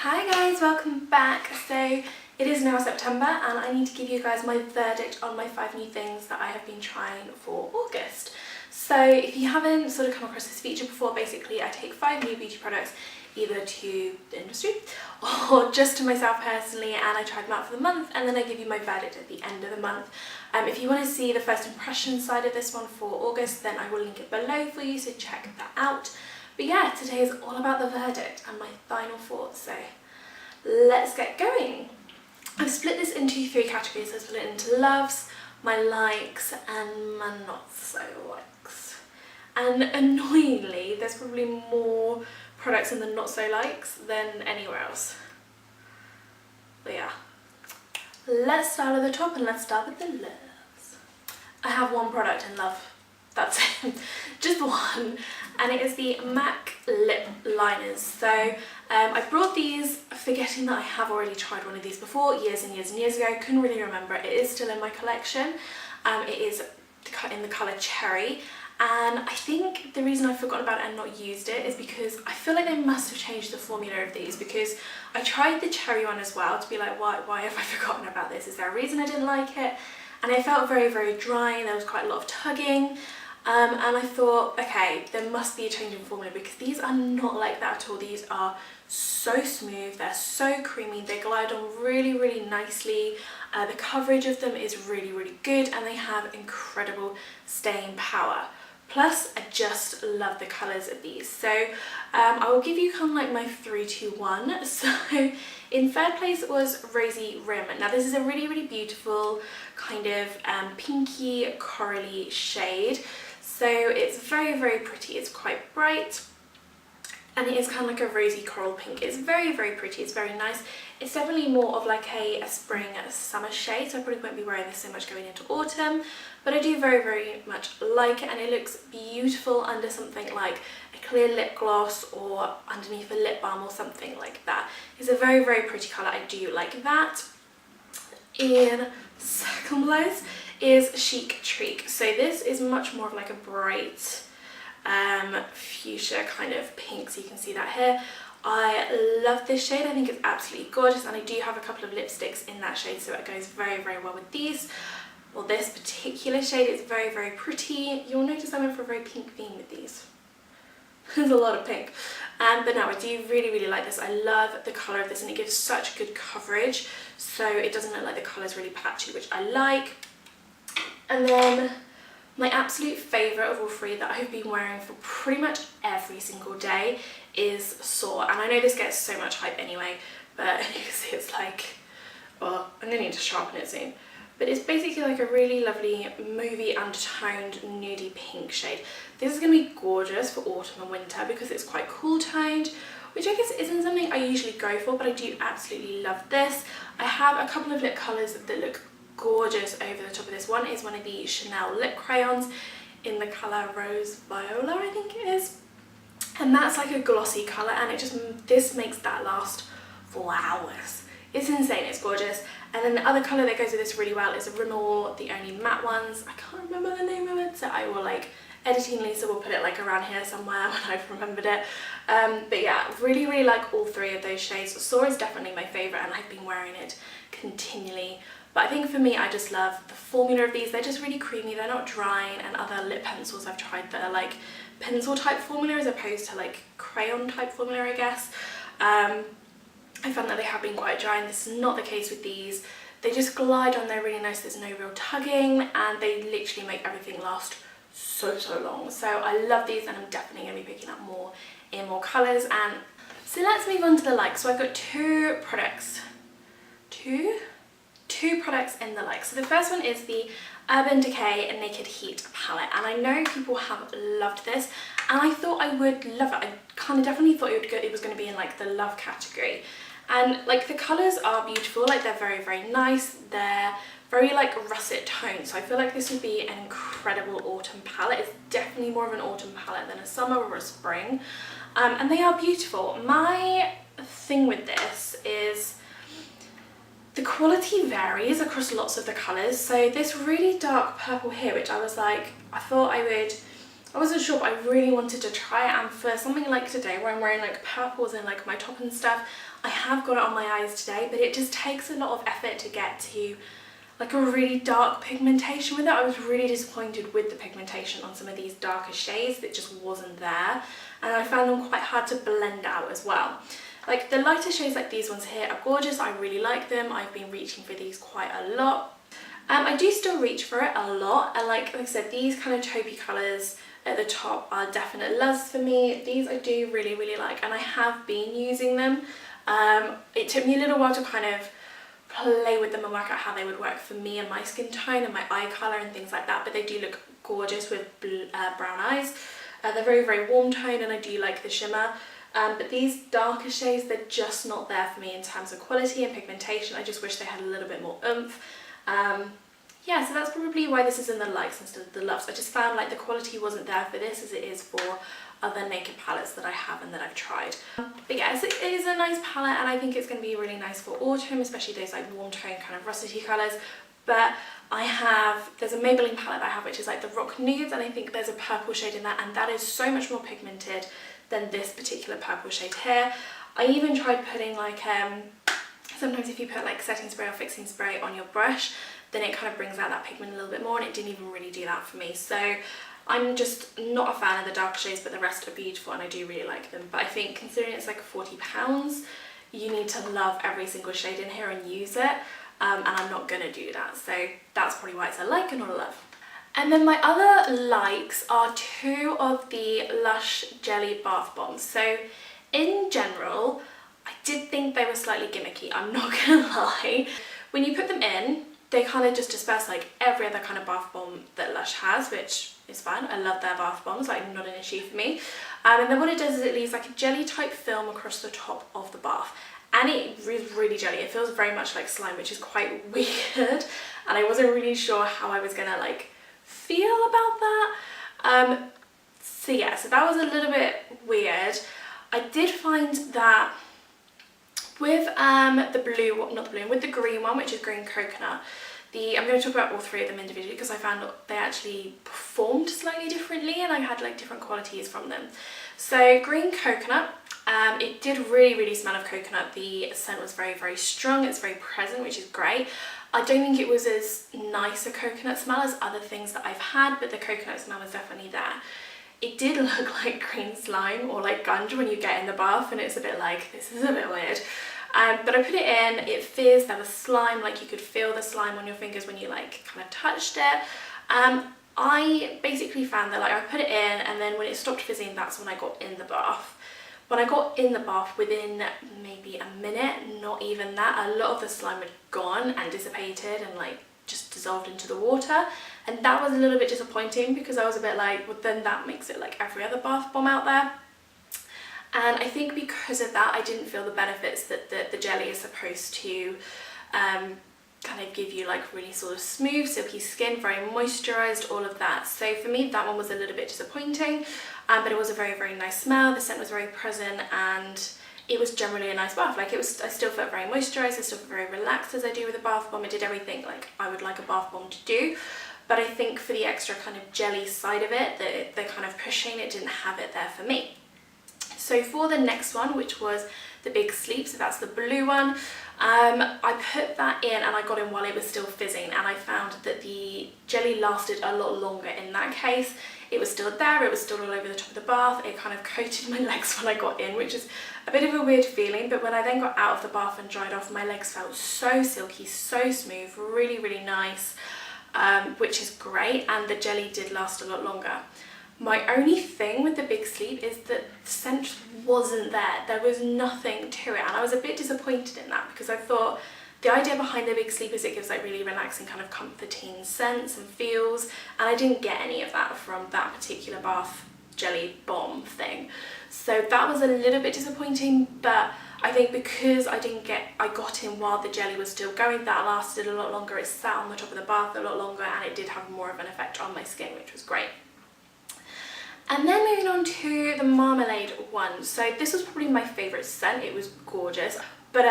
Hi guys, welcome back. So it is now September and I need to give you guys my verdict on my 5 new things that I have been trying for August. So if you haven't sort of come across this feature before, basically I take 5 new beauty products either to the industry or just to myself personally, and I try them out for the month and then I give you my verdict at the end of the month. If you want to see the first impression side of this one for August, then I will link it below for you, so check that out. But yeah, today is all about the verdict and my final thoughts, so let's get going. I've split this into 3 categories. I've split it into loves, my likes and my not so likes. And annoyingly, there's probably more products in the not so likes than anywhere else. But yeah, let's start at the top and let's start with the loves. I have one product in love. That's it, just one, and it is the MAC lip liners. So I brought these forgetting that I have already tried one of these before, years and years and years ago. Couldn't really remember. It is still in my collection. It is in the colour Cherry, and I think the reason I've forgotten about it and not used it is because I feel like they must have changed the formula of these, because I tried the Cherry one as well to be like, why have I forgotten about this? Is there a reason I didn't like it? And it felt very, very dry, and there was quite a lot of tugging. And I thought, okay, there must be a change in formula, because these are not like that at all. These are so smooth, they're so creamy, they glide on really, really nicely. The coverage of them is really, really good, and they have incredible staying power. Plus, I just love the colours of these. So I will give you kind of like my 3, 2, 1. So in third place was Rosy Rim. Now this is a really, really beautiful kind of pinky corally shade. So it's very, very pretty. It's quite bright, and it is kind of like a rosy coral pink. It's very, very pretty. It's very nice. It's definitely more of like a spring summer shade, so I probably won't be wearing this so much going into autumn, but I do very, very much like it, and it looks beautiful under something like a clear lip gloss or underneath a lip balm or something like that. It's a very, very pretty colour. I do like that. In second place is Chic Treak. So this is much more of like a bright fuchsia kind of pink, so you can see that here. I love this shade. I think it's absolutely gorgeous, and I do have a couple of lipsticks in that shade, so it goes very, very well with these. Well, this particular shade is very, very pretty. You'll notice I went for a very pink theme with these. There's a lot of pink. But no, I do really, really like this. I love the colour of this, and it gives such good coverage, so it doesn't look like the colour's really patchy, which I like. And then my absolute favourite of all 3 that I've been wearing for pretty much every single day is Soar. And I know this gets so much hype anyway, but you can see it's like, well, I'm going to need to sharpen it soon. But it's basically like a really lovely movie undertoned nudie pink shade. This is going to be gorgeous for autumn and winter because it's quite cool toned, which I guess isn't something I usually go for, but I do absolutely love this. I have a couple of lip colours that look gorgeous over the top of this. One is one of the Chanel lip crayons in the colour Rose Viola, I think it is, and that's like a glossy colour, and it just, this makes that last for hours. It's insane, it's gorgeous. And then the other colour that goes with this really well is Renor, the only matte ones. I can't remember the name of it, so I will, like, editing Lisa will put it like around here somewhere when I've remembered it. But yeah, really, really like all 3 of those shades. Soar is definitely my favourite, and I've been wearing it continually. But I think for me, I just love the formula of these. They're just really creamy, they're not drying, and other lip pencils I've tried that are like pencil type formula as opposed to like crayon type formula, I guess. I found that they have been quite dry, and this is not the case with these. They just glide on there really nice, there's no real tugging, and they literally make everything last so, so long. So I love these, and I'm definitely going to be picking up more in more colours. And so let's move on to the likes. So I've got 2 products. Two products in the like. So the first one is the Urban Decay Naked Heat palette, and I know people have loved this, and I thought I would love it. I kind of definitely thought it was going to be in like the love category, and like the colours are beautiful, like they're very, very nice, they're very like russet tone, so I feel like this would be an incredible autumn palette. It's definitely more of an autumn palette than a summer or a spring, and they are beautiful. My thing with this is the quality varies across lots of the colours. So this really dark purple here, which I was like, I thought I would I wasn't sure, but I really wanted to try it, and for something like today where I'm wearing like purples in like my top and stuff, I have got it on my eyes today, but it just takes a lot of effort to get to like a really dark pigmentation with it. I was really disappointed with the pigmentation on some of these darker shades that just wasn't there, and I found them quite hard to blend out as well. Like the lighter shades like these ones here are gorgeous, I really like them, I've been reaching for these quite a lot. I do still reach for it a lot, and like I said, these kind of taupey colours at the top are definite loves for me. These I do really like, and I have been using them. It took me a little while to kind of play with them and work out how they would work for me and my skin tone and my eye colour and things like that, but they do look gorgeous with brown eyes. They're very warm tone, and I do like the shimmer. But these darker shades, they're just not there for me in terms of quality and pigmentation. I just wish they had a little bit more oomph. Yeah, so that's probably why this is in the likes instead of the loves. I just found like the quality wasn't there for this as it is for other makeup palettes that I have and that I've tried. But yeah, it is a nice palette, and I think it's going to be really nice for autumn, especially those like warm tone kind of russety colours. But there's a Maybelline palette that I have which is like the Rock Nudes, and I think there's a purple shade in that, and that is so much more pigmented than this particular purple shade here. I even tried putting like, sometimes if you put like setting spray or fixing spray on your brush, then it kind of brings out that pigment a little bit more, and it didn't even really do that for me. So I'm just not a fan of the dark shades, but the rest are beautiful and I do really like them. But I think considering it's like £40, you need to love every single shade in here and use it, and I'm not going to do that. So that's probably why it's a like and not a love. And then my other likes are two of the Lush Jelly Bath Bombs. So in general, I did think they were slightly gimmicky, I'm not gonna lie. When you put them in, they kind of just disperse like every other kind of bath bomb that Lush has, which is fine. I love their bath bombs, like not an issue for me. And then what it does is it leaves like a jelly type film across the top of the bath. And it is really jelly. It feels very much like slime, which is quite weird. And I wasn't really sure how I was gonna like feel about that. So yeah, so that was a little bit weird. I did find that with with the green one, which is green coconut, I'm going to talk about all three of them individually because I found they actually performed slightly differently and I had like different qualities from them. So green coconut, it did really smell of coconut. The scent was very strong, it's very present, which is great. I don't think it was as nice a coconut smell as other things that I've had, but the coconut smell was definitely there. It did look like green slime or like gunge when you get in the bath, and it's a bit like, this is a bit weird. But I put it in, it fizzed, there was slime, like you could feel the slime on your fingers when you like kind of touched it. I basically found that like I put it in, and then when it stopped fizzing, that's when I got in the bath. When I got in the bath, within maybe a minute, not even that, a lot of the slime had gone and dissipated and like just dissolved into the water, and that was a little bit disappointing because I was a bit like, well then that makes it like every other bath bomb out there. And I think because of that, I didn't feel the benefits that the jelly is supposed to kind of give you, like really sort of smooth, silky skin, very moisturised, all of that. So for me, that one was a little bit disappointing, but it was a very nice smell. The scent was very present, and it was generally a nice bath. Like I still felt very moisturised, I still felt very relaxed as I do with a bath bomb. I did everything like I would like a bath bomb to do. But I think for the extra kind of jelly side of it, the kind of pushing, it didn't have it there for me. So for the next one, which was the Big Sleep, so that's the blue one, I put that in and I got in while it was still fizzing, and I found that the jelly lasted a lot longer in that case. It was still there, it was still all over the top of the bath, it kind of coated my legs when I got in, which is a bit of a weird feeling, but when I then got out of the bath and dried off, my legs felt so silky, so smooth, really nice, which is great, and the jelly did last a lot longer. My only thing with the Big Sleep is that the scent wasn't there. There was nothing to it, and I was a bit disappointed in that because I thought the idea behind the Big Sleep is it gives like really relaxing kind of comforting scents and feels, and I didn't get any of that from that particular bath jelly bomb thing. So that was a little bit disappointing, but I think because I got in while the jelly was still going, that lasted a lot longer. It sat on the top of the bath a lot longer, and it did have more of an effect on my skin, which was great. And then moving on to the Marmalade one. So this was probably my favourite scent. It was gorgeous. But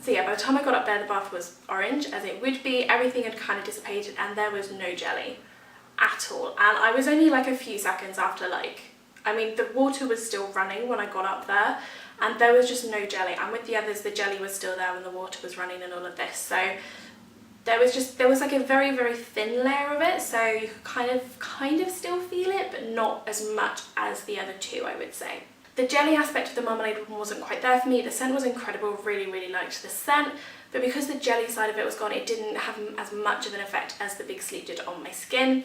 so yeah, by the time I got up there, the bath was orange, as it would be. Everything had kind of dissipated and there was no jelly. at all. And I was only like a few seconds after, like, I mean, the water was still running when I got up there, and there was just no jelly. And with the others, the jelly was still there when the water was running and all of this. So there was like a very, very thin layer of it. So you could kind of still feel it, but not as much as the other two, I would say. The jelly aspect of the marmalade one wasn't quite there for me. The scent was incredible, really, really liked the scent. But because the jelly side of it was gone, it didn't have as much of an effect as the Big Sleep did on my skin.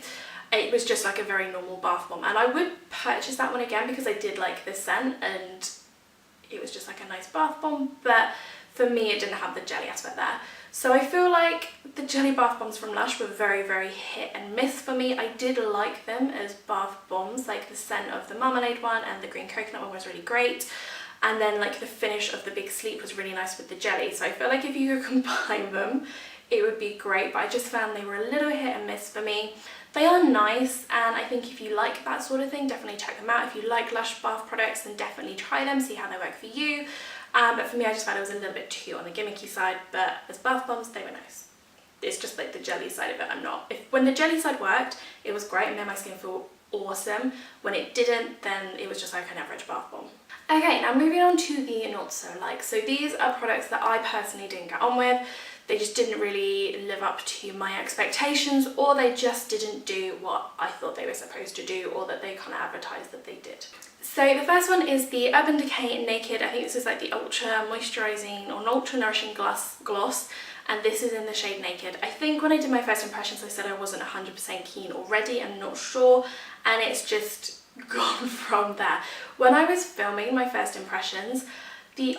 It was just like a very normal bath bomb, and I would purchase that one again because I did like the scent and it was just like a nice bath bomb, but for me it didn't have the jelly aspect there. So I feel like the jelly bath bombs from Lush were very, very hit and miss for me. I did like them as bath bombs, like the scent of the marmalade one and the green coconut one was really great. And then like the finish of the Big Sleep was really nice with the jelly. So I feel like if you could combine them, it would be great, but I just found they were a little hit and miss for me. They are nice, and I think if you like that sort of thing, definitely check them out. If you like Lush bath products, then definitely try them, see how they work for you. But for me, I just found it was a little bit too on the gimmicky side, but as bath bombs, they were nice. It's just like the jelly side of it, I'm not. When the jelly side worked, it was great and made my skin feel awesome. When it didn't, then it was just like an average bath bomb. Okay, now moving on to the not so like. So these are products that I personally didn't get on with. They just didn't really live up to my expectations, or they just didn't do what I thought they were supposed to do, or that they kind of advertised that they did. So the first one is the Urban Decay Naked. I think this is like the ultra moisturizing or ultra nourishing gloss, and this is in the shade Naked. I think when I did my first impressions I said I wasn't 100% keen already and not sure, and it's just gone from there. When I was filming my first impressions,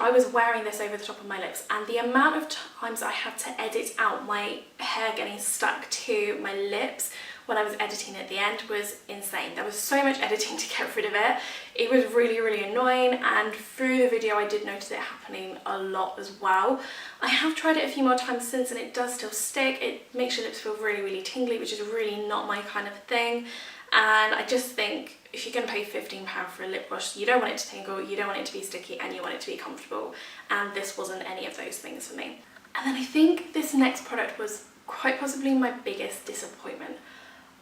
I was wearing this over the top of my lips, and the amount of times I had to edit out my hair getting stuck to my lips when I was editing at the end was insane. There was so much editing to get rid of it. It was really, really annoying, and through the video I did notice it happening a lot as well. I have tried it a few more times since, and it does still stick. It makes your lips feel really, really tingly, which is really not my kind of thing. And I just think if you're going to pay £15 for a lip gloss, you don't want it to tingle, you don't want it to be sticky, and you want it to be comfortable. And this wasn't any of those things for me. And then I think this next product was quite possibly my biggest disappointment.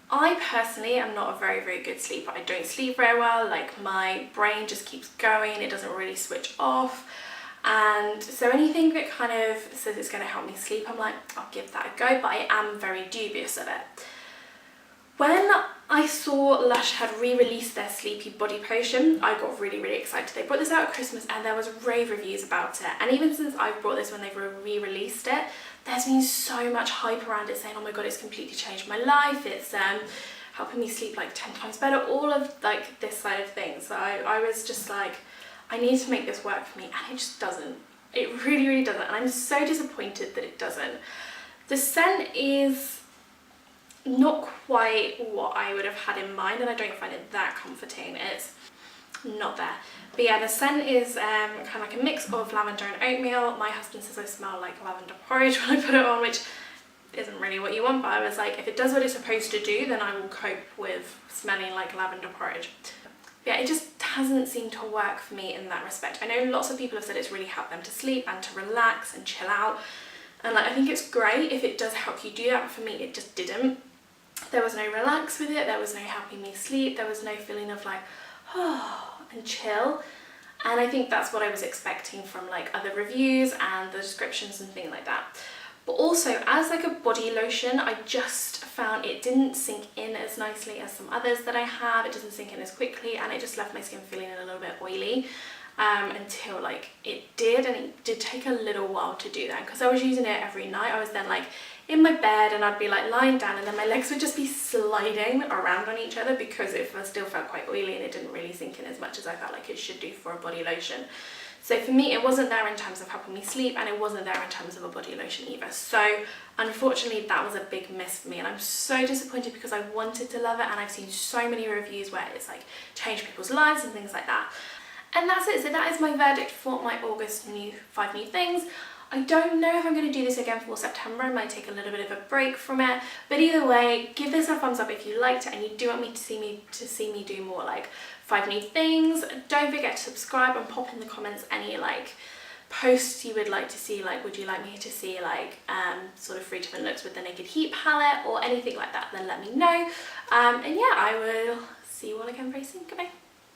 I personally am not a very, very good sleeper. I don't sleep very well, like my brain just keeps going, it doesn't really switch off. And so anything that kind of says it's going to help me sleep, I'm like, I'll give that a go, but I am very dubious of it. When I saw Lush had re-released their Sleepy Body Potion, I got really, really excited. They brought this out at Christmas and there was rave reviews about it. And even since I've brought this when they've re-released it, there's been so much hype around it saying, oh my god, it's completely changed my life. It's helping me sleep like 10 times better, all of like this side of things. So I was just like, I need to make this work for me, and it just doesn't. It really, really doesn't. And I'm so disappointed that it doesn't. The scent is not quite what I would have had in mind, and I don't find it that comforting. It's not there. But yeah, the scent is kind of like a mix of lavender and oatmeal. My husband says I smell like lavender porridge when I put it on, which isn't really what you want, but I was like, if it does what it's supposed to do, then I will cope with smelling like lavender porridge. But yeah, it just hasn't seemed to work for me in that respect. I know lots of people have said it's really helped them to sleep and to relax and chill out, and like I think it's great if it does help you do that, but for me it just didn't. There was no relax with it, there was no helping me sleep, there was no feeling of like, oh, and chill. And I think that's what I was expecting from like other reviews and the descriptions and things like that. But also as like a body lotion, I just found it didn't sink in as nicely as some others that I have. It doesn't sink in as quickly, and it just left my skin feeling a little bit oily until like it did, and it did take a little while to do that because I was using it every night. I was then like in my bed and I'd be like lying down, and then my legs would just be sliding around on each other because it still felt quite oily and it didn't really sink in as much as I felt like it should do for a body lotion. So for me, it wasn't there in terms of helping me sleep, and it wasn't there in terms of a body lotion either. So unfortunately, that was a big miss for me, and I'm so disappointed because I wanted to love it, and I've seen so many reviews where it's like changed people's lives and things like that. And that's it. So that is my verdict for my August 5 new things. I don't know if I'm going to do this again for September. I might take a little bit of a break from it, but either way, give this a thumbs up if you liked it and you do want me to see me do more like 5 new things. Don't forget to subscribe and pop in the comments any like posts you would like to see, like would you like me to see like sort of 3 different looks with the Naked Heat palette or anything like that, then let me know. And yeah, I will see you all again very soon. Goodbye.